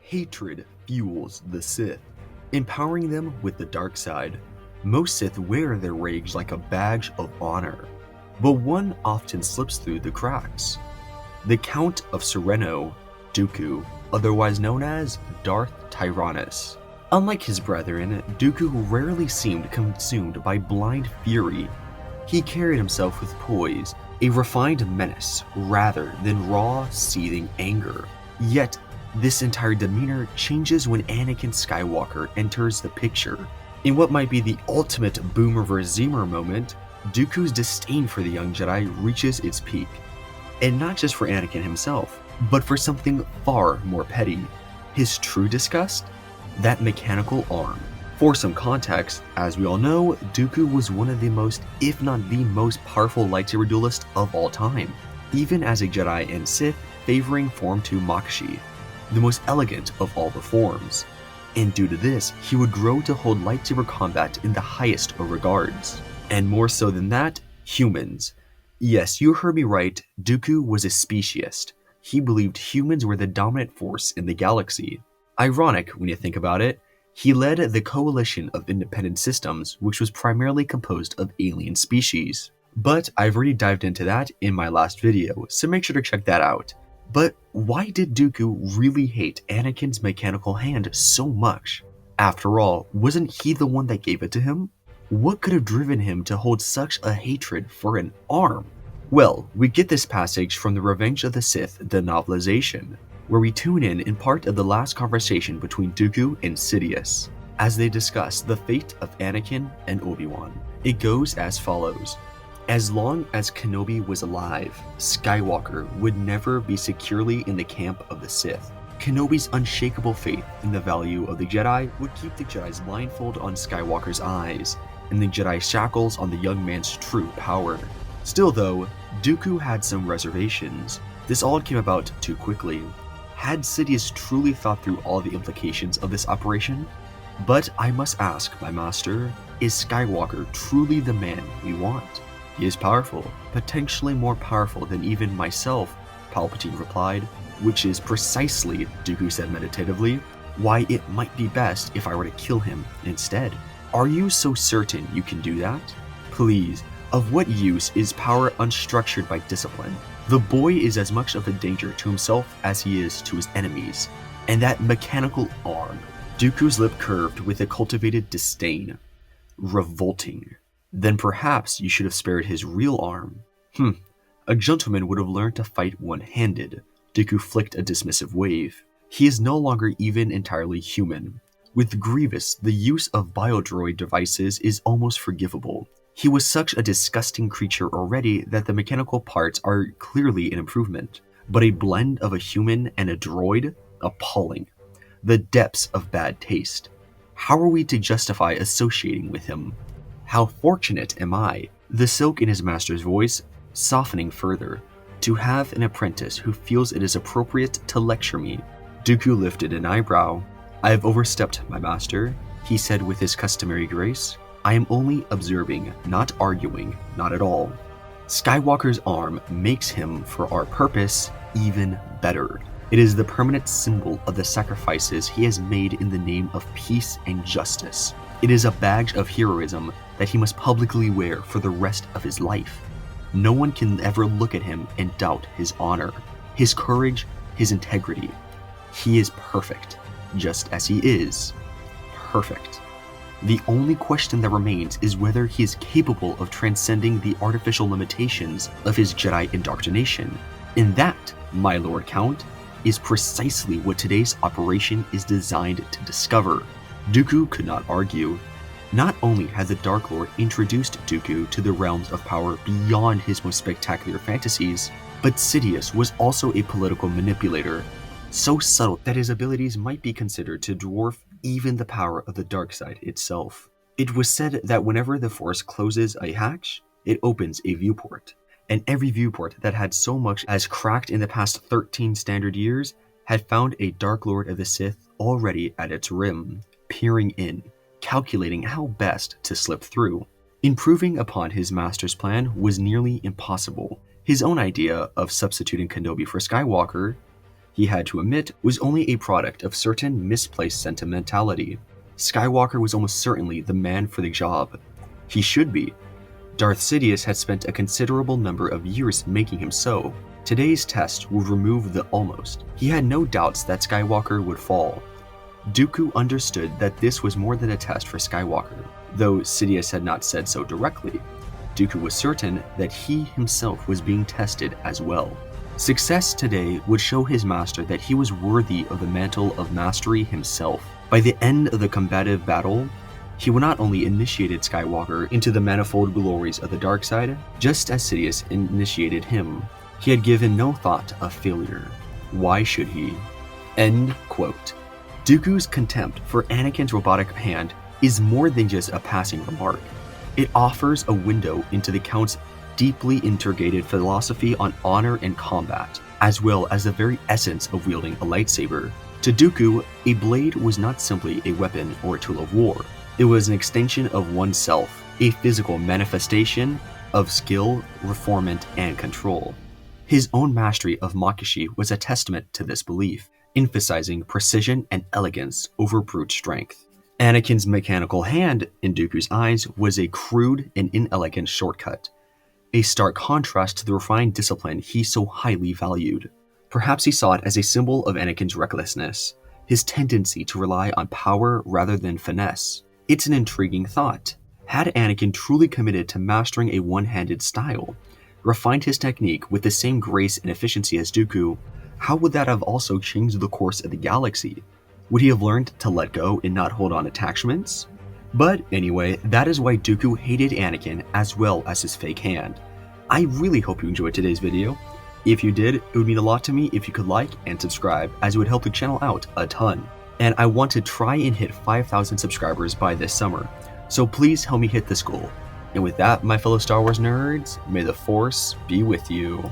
Hatred fuels the Sith, empowering them with the dark side. Most Sith wear their rage like a badge of honor, but one often slips through the cracks. The Count of Sereno, Dooku, otherwise known as Darth Tyrannus. Unlike his brethren, Dooku rarely seemed consumed by blind fury. He carried himself with poise, a refined menace rather than raw, seething anger. Yet, this entire demeanor changes when Anakin Skywalker enters the picture. In what might be the ultimate boomer vs. Zoomer moment, Dooku's disdain for the young Jedi reaches its peak. And not just for Anakin himself, but for something far more petty. His true disgust? That mechanical arm. For some context, as we all know, Dooku was one of the most, if not the most powerful lightsaber duelist of all time, even as a Jedi and Sith favoring Form 2 Makashi, the most elegant of all the forms. And due to this, he would grow to hold lightsaber combat in the highest of regards. And more so than that, humans. Yes, you heard me right, Dooku was a speciesist. He believed humans were the dominant force in the galaxy. Ironic when you think about it, he led the coalition of independent systems, which was primarily composed of alien species. But I've already dived into that in my last video, so make sure to check that out. But why did Dooku really hate Anakin's mechanical hand so much? After all, wasn't he the one that gave it to him? What could have driven him to hold such a hatred for an arm? Well, we get this passage from The Revenge of the Sith, the novelization, where we tune in part of the last conversation between Dooku and Sidious, as they discuss the fate of Anakin and Obi-Wan. It goes as follows. As long as Kenobi was alive, Skywalker would never be securely in the camp of the Sith. Kenobi's unshakable faith in the value of the Jedi would keep the Jedi's blindfold on Skywalker's eyes, and the Jedi shackles on the young man's true power. Still though, Dooku had some reservations. This all came about too quickly. Had Sidious truly thought through all the implications of this operation? But I must ask, my master, is Skywalker truly the man we want? He is powerful, potentially more powerful than even myself, Palpatine replied, which is precisely, Dooku said meditatively, why it might be best if I were to kill him instead. Are you so certain you can do that? Please, of what use is power unstructured by discipline? The boy is as much of a danger to himself as he is to his enemies. And that mechanical arm. Dooku's lip curved with a cultivated disdain. Revolting. Then perhaps you should have spared his real arm. A gentleman would have learned to fight one-handed. Dooku flicked a dismissive wave. He is no longer even entirely human. With Grievous, the use of biodroid devices is almost forgivable. He was such a disgusting creature already that the mechanical parts are clearly an improvement. But a blend of a human and a droid? Appalling. The depths of bad taste. How are we to justify associating with him? How fortunate am I, the silk in his master's voice softening further, to have an apprentice who feels it is appropriate to lecture me. Dooku lifted an eyebrow. I have overstepped, my master, he said with his customary grace. I am only observing, not arguing, not at all. Skywalker's arm makes him, for our purpose, even better. It is the permanent symbol of the sacrifices he has made in the name of peace and justice. It is a badge of heroism that he must publicly wear for the rest of his life. No one can ever look at him and doubt his honor, his courage, his integrity. He is perfect, just as he is perfect. The only question that remains is whether he is capable of transcending the artificial limitations of his Jedi indoctrination. And that, my Lord Count, is precisely what today's operation is designed to discover. Dooku could not argue. Not only had the Dark Lord introduced Dooku to the realms of power beyond his most spectacular fantasies, but Sidious was also a political manipulator, so subtle that his abilities might be considered to dwarf even the power of the dark side itself. It was said that whenever the Force closes a hatch, it opens a viewport, and every viewport that had so much as cracked in the past 13 standard years had found a Dark Lord of the Sith already at its rim, peering in, calculating how best to slip through. Improving upon his master's plan was nearly impossible. His own idea of substituting Kenobi for Skywalker, he had to admit was only a product of certain misplaced sentimentality. Skywalker was almost certainly the man for the job. He should be. Darth Sidious had spent a considerable number of years making him so. Today's test would remove the almost. He had no doubts that Skywalker would fall. Dooku understood that this was more than a test for Skywalker, though Sidious had not said so directly. Dooku was certain that he himself was being tested as well. Success today would show his master that he was worthy of the mantle of mastery himself. By the end of the combative battle, he would not only initiated Skywalker into the manifold glories of the dark side, just as Sidious initiated him. He had given no thought of failure. Why should he? End quote. Dooku's contempt for Anakin's robotic hand is more than just a passing remark. It offers a window into the Count's deeply interrogated philosophy on honor and combat, as well as the very essence of wielding a lightsaber. To Dooku, a blade was not simply a weapon or a tool of war. It was an extension of oneself, a physical manifestation of skill, refinement, and control. His own mastery of Makishi was a testament to this belief, emphasizing precision and elegance over brute strength. Anakin's mechanical hand, in Dooku's eyes, was a crude and inelegant shortcut, a stark contrast to the refined discipline he so highly valued. Perhaps he saw it as a symbol of Anakin's recklessness, his tendency to rely on power rather than finesse. It's an intriguing thought. Had Anakin truly committed to mastering a one-handed style, refined his technique with the same grace and efficiency as Dooku, how would that have also changed the course of the galaxy? Would he have learned to let go and not hold on attachments? But anyway, that is why Dooku hated Anakin as well as his fake hand. I really hope you enjoyed today's video. If you did, it would mean a lot to me if you could like and subscribe, as it would help the channel out a ton. And I want to try and hit 5,000 subscribers by this summer, so please help me hit this goal. And with that, my fellow Star Wars nerds, may the Force be with you.